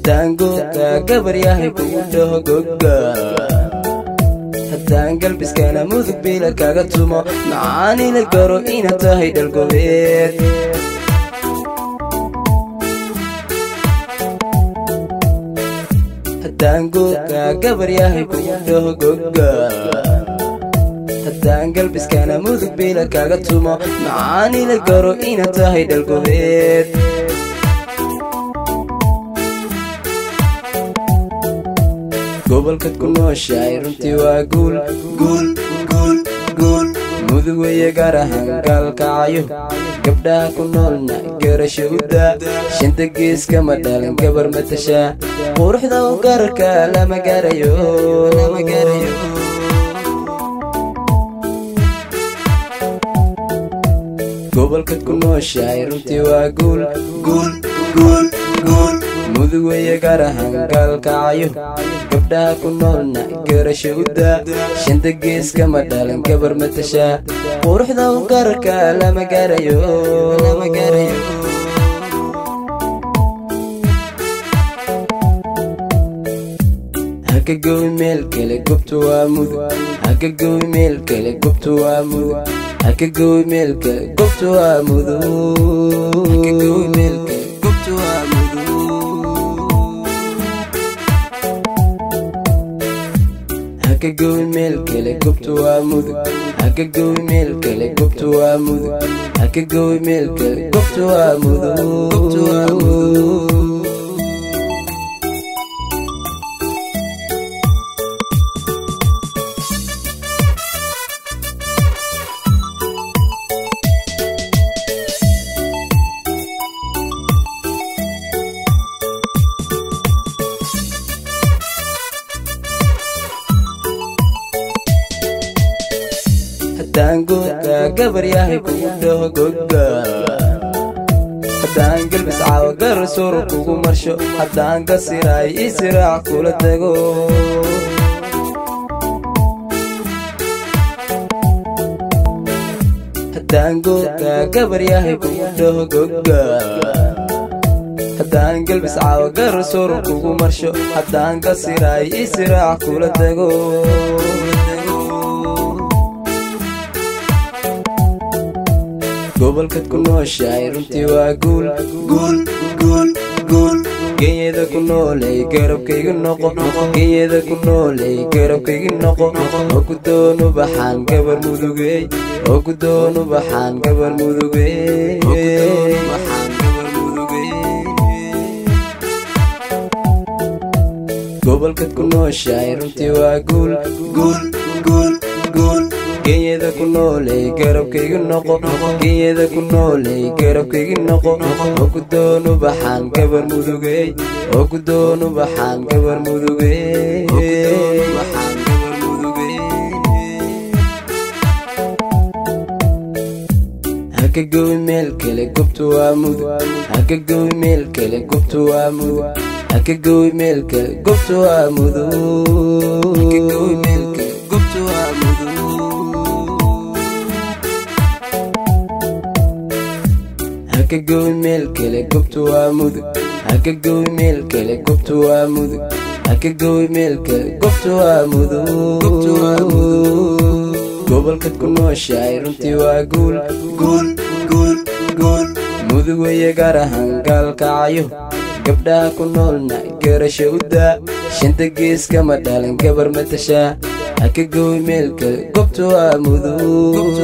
tango gabar yahay ku dhaho goga haddaan galbiskana mudug bila kaga tumo macaani la garo inaad tahay dhalgobeed tango gabar yahay ku dhaho goga haddaan galbiskana mudug bila kaga tumo macaani la garo inaad tahay dhalgobeed gobolkad ku nooshahay runtii waa guul mudug weeye gaar ahaan gaalkacayo gabdhaha ku noolna garasho u daa shanta gees kama dhalin gabar matashaa quruxda u gararka lama gaarayo gobolkad ku nooshahay runtii waa guul mudug weeye gaar ahaan gaalkacayo gabdhaha ku noolna garasho u daa shanta gees kama dhalin gabar matashaa quruxda u gararka lama gaarayo haka gowi meel kale gobtu waa mudug haka gowi meel kale gobtu waa mudug haka gowi meel kale gobtu waa mudug haka gowi meel kale gobtu waa mudug haka gowi meel kale gobtu waa mudug haka gowi meel kale gobtu waa mudug haka gowi meel kale gobtu waa mudug tango gabar yahay ku dhaho goga haddaan galbis caawa gar suur kugu marsho haddaan gasiraay isiraac kula tago tango gabar yahay ku dhaho goga haddaan galbis caawa gar suur kugu marsho haddaan gasiraay isiraac kula tago gobolkad ku nooshahay runtii waa guul genyada ku noolay garabkayga noqo genyada ku noolay garabkayga noqo oo ku doonu baxaan gabar mudugey oo ku doonu baxaan gabar mudugey gobolkad ku nooshahay runtii waa guul genyada ku noolay garabkayga noqo genyada ku noolay garabkayga noqo oo ku doonu baxaan gabar mudugey oo ku doonu baxaan gabar mudugey haka gowi meel kale gobtu waa mudug haka gowi meel kale gobtu waa mudug haka gowi meel kale gobtu waa mudug haka gowi meel kale gobtu waa mudug haka gowi meel kale gobtu waa mudug haka gowi meel kale gobtu waa mudug haka gowi meel kale gobtu waa mudug gobolkad ku nooshahay runtii waa guul mudug weeye gaar ahaan gaalkacayo gabdhaha ku noolna garasho u daa shanta gees kama dhalin gabar matashaa haka gowi meel kale gobtu waa mudug